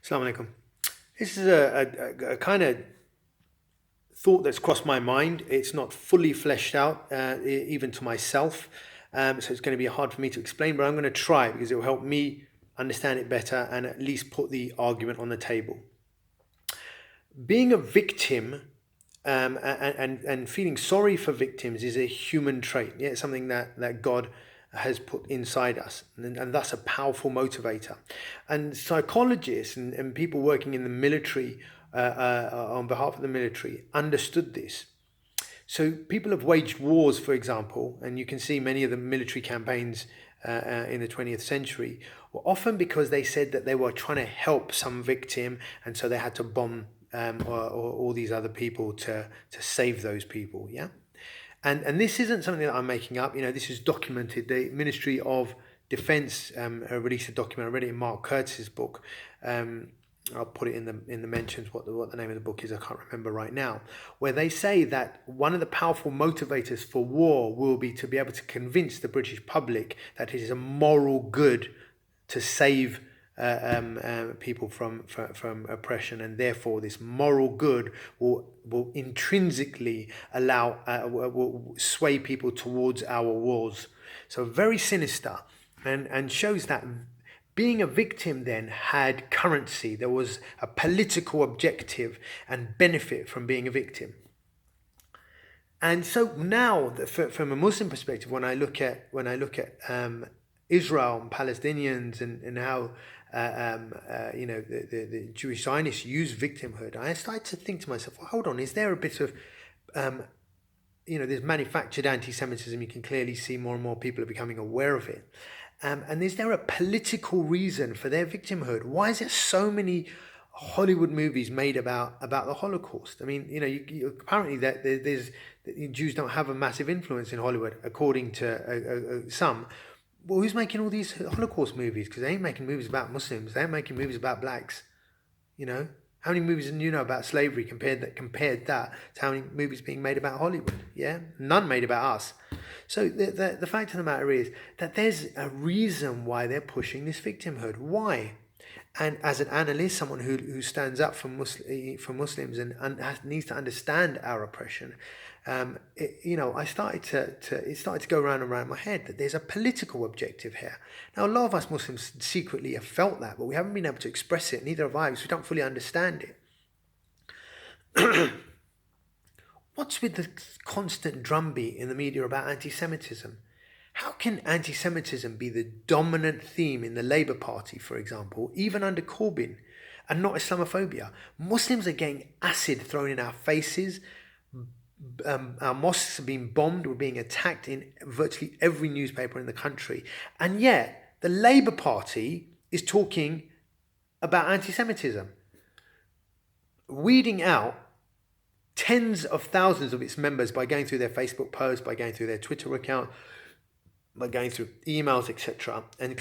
Assalamu alaikum. This is a kind of thought that's crossed my mind. It's not fully fleshed out, even to myself. So it's going to be hard for me to explain, but I'm going to try because it will help me understand it better and at least put the argument on the table. Being a victim and feeling sorry for victims is a human trait. Yeah, it's something that God has put inside us, and that's a powerful motivator. And psychologists and people working in the military, on behalf of the military, understood this. So people have waged wars, for example, and you can see many of the military campaigns in the 20th century were often because they said that they were trying to help some victim, and so they had to bomb or all these other people to save those people. Yeah, and this isn't something that I'm making up. This is documented. The Ministry of Defense released a document. I read it in Mark Curtis's book. I'll put it in the mentions what the name of the book is. I can't remember right now. Where they say that one of the powerful motivators for war will be to be able to convince the British public that it is a moral good to save people from oppression, and therefore this moral good will intrinsically allow will sway people towards our wars. So very sinister, and shows that being a victim then had currency. There was a political objective and benefit from being a victim. And so now, from a Muslim perspective, when I look at Israel and Palestinians and how the Jewish Zionists use victimhood, I started to think to myself, well, hold on, is there a bit of there's manufactured anti-Semitism? You can clearly see more and more people are becoming aware of it. And is there a political reason for their victimhood? Why is there so many Hollywood movies made about the Holocaust? I mean, apparently that there's Jews don't have a massive influence in Hollywood, according to some. Well, who's making all these Holocaust movies? Because they ain't making movies about Muslims. They ain't making movies about blacks. How many movies do you know about slavery compared that to how many movies being made about Hollywood? Yeah, none made about us. So the fact of the matter is that there's a reason why they're pushing this victimhood. Why? And as an analyst, someone who stands up for Muslims and needs to understand our oppression, I started it started to go round and round my head that there's a political objective here. Now, a lot of us Muslims secretly have felt that, but we haven't been able to express it. Neither have I, because we don't fully understand it. What's with the constant drumbeat in the media about anti-Semitism? How can anti-Semitism be the dominant theme in the Labour Party, for example, even under Corbyn, and not Islamophobia? Muslims are getting acid thrown in our faces. Our mosques are being bombed. We're being attacked in virtually every newspaper in the country. And yet, the Labour Party is talking about anti-Semitism, weeding out tens of thousands of its members by going through their Facebook posts, by going through their Twitter account, by going through emails, etc., and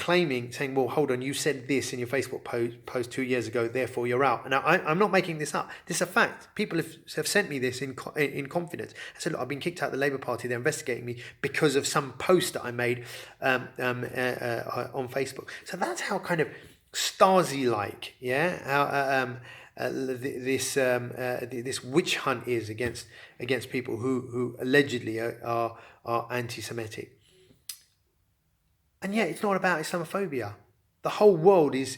saying, well, hold on, you said this in your Facebook post 2 years ago, therefore you're out. And I'm not making this up. This is a fact. People have sent me this in confidence. I said, look, I've been kicked out of the Labour Party. They're investigating me because of some post that I made on Facebook. So that's how kind of Stasi-like, yeah, how this witch hunt is against people who allegedly are anti-Semitic. And yet, it's not about Islamophobia. The whole world is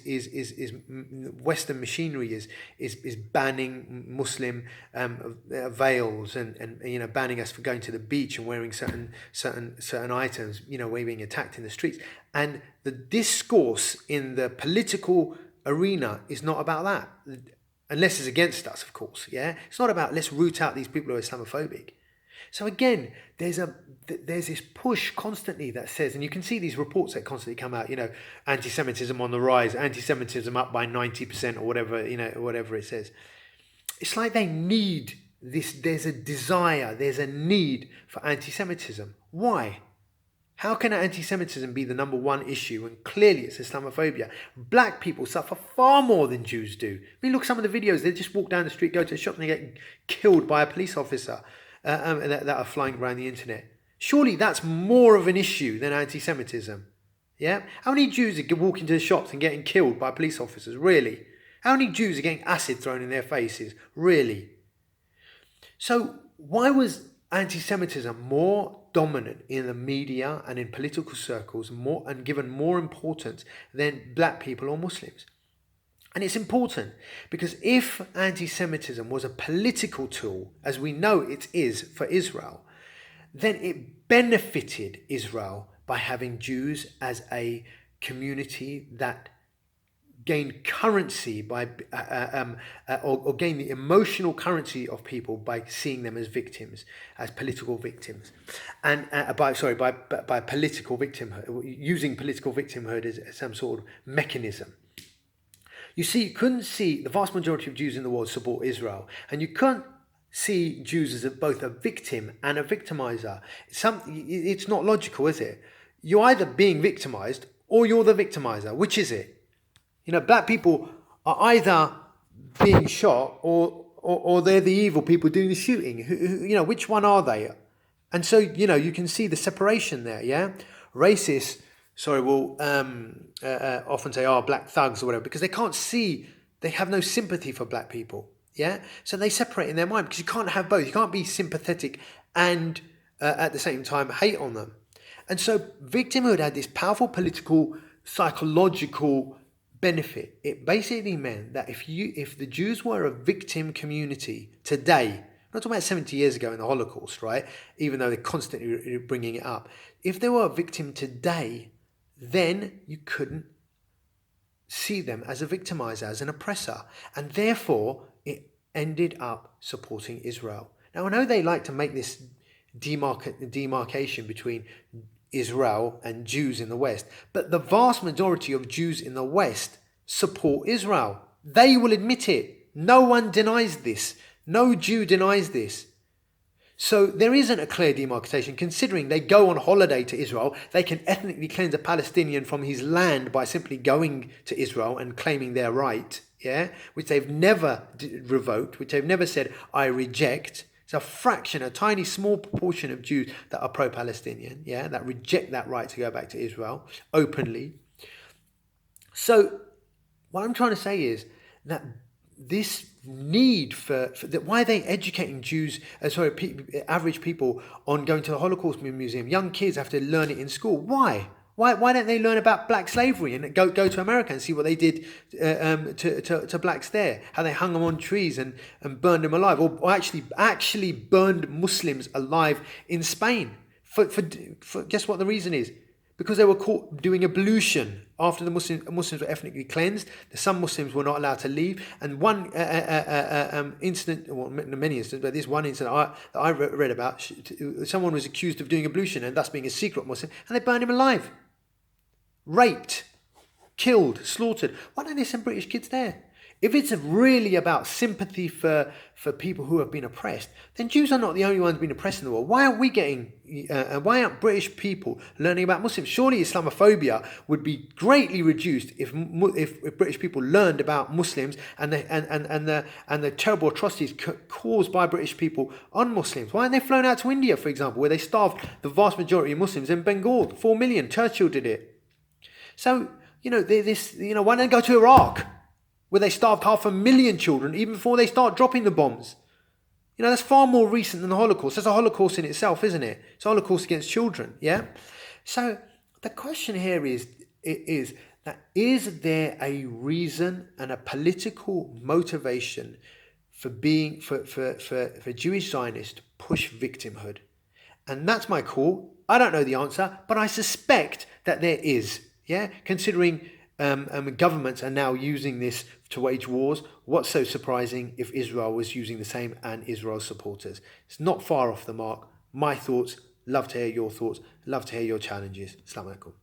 Western machinery is banning Muslim veils and banning us for going to the beach and wearing certain items. We're being attacked in the streets, and the discourse in the political arena is not about that, unless it's against us, of course. Yeah, it's not about let's root out these people who are Islamophobic. So again, there's this push constantly that says, and you can see these reports that constantly come out, anti-Semitism on the rise, anti-Semitism up by 90% or whatever it says. It's like they need this, there's a desire, there's a need for anti-Semitism. Why? How can anti-Semitism be the number one issue when clearly it's Islamophobia? Black people suffer far more than Jews do. I mean, look at some of the videos. They just walk down the street, go to a shop, and they get killed by a police officer that are flying around the internet. Surely that's more of an issue than anti-Semitism. Yeah? How many Jews are walking to the shops and getting killed by police officers? Really? How many Jews are getting acid thrown in their faces? Really? So why was anti-Semitism more dominant in the media and in political circles and given more importance than black people or Muslims? And it's important because if anti-Semitism was a political tool, as we know it is for Israel, then it benefited Israel by having Jews as a community that gained currency by or gain the emotional currency of people by seeing them as victims, as political victims, and by political victimhood, using political victimhood as some sort of mechanism. You see, you couldn't see the vast majority of Jews in the world support Israel, and you couldn't see Jews as both a victim and a victimizer. It's not logical, is it? You're either being victimized or you're the victimizer. Which is it? Black people are either being shot or they're the evil people doing the shooting. Which one are they? And so, you can see the separation there, yeah? Racists, will often say, black thugs or whatever, because they can't see, they have no sympathy for black people, yeah? So they separate in their mind because you can't have both. You can't be sympathetic and at the same time hate on them. And so victimhood had this powerful political, psychological benefit. It basically meant that if the Jews were a victim community today, I'm not talking about 70 years ago in the Holocaust, right? Even though they're constantly bringing it up. If they were a victim today, then you couldn't see them as a victimizer, as an oppressor. And therefore, it ended up supporting Israel. Now, I know they like to make this demarcation between Israel and Jews in the West, but the vast majority of Jews in the West support Israel. They will admit it. No one denies this. No Jew denies this. So there isn't a clear demarcation, considering they go on holiday to Israel. They can ethnically cleanse a Palestinian from his land by simply going to Israel and claiming their right, which they've never revoked, which they've never said, I reject. It's a fraction, a tiny small proportion of Jews that are pro-Palestinian, that reject that right to go back to Israel openly. So what I'm trying to say is that this need for that, why are they educating Jews, average people on going to the Holocaust Museum? Young kids have to learn it in school. Why? Why don't they learn about black slavery and go to America and see what they did to blacks there? How they hung them on trees and burned them alive, or actually burned Muslims alive in Spain. For guess what the reason is? Because they were caught doing ablution after the Muslims were ethnically cleansed. Some Muslims were not allowed to leave. And one incident, well, many incidents, but this one incident that I read about, someone was accused of doing ablution and thus being a secret Muslim, and they burned him alive. Raped, killed, slaughtered. Why don't they send British kids there? If it's really about sympathy for people who have been oppressed, then Jews are not the only ones being oppressed in the world. Why why aren't British people learning about Muslims? Surely Islamophobia would be greatly reduced if British people learned about Muslims and the terrible atrocities caused by British people on Muslims. Why aren't they flown out to India, for example, where they starved the vast majority of Muslims in Bengal? 4 million. Churchill did it. So, why don't they go to Iraq, where they starved 500,000 children even before they start dropping the bombs? That's far more recent than the Holocaust. That's a Holocaust in itself, isn't it? It's a Holocaust against children, yeah? So the question here is there a reason and a political motivation for Jewish Zionists to push victimhood? And that's my call. I don't know the answer, but I suspect that there is, considering governments are now using this to wage wars. What's so surprising if Israel was using the same and Israel's supporters? It's not far off the mark. My thoughts. Love to hear your thoughts. Love to hear your challenges. Assalamu alaikum.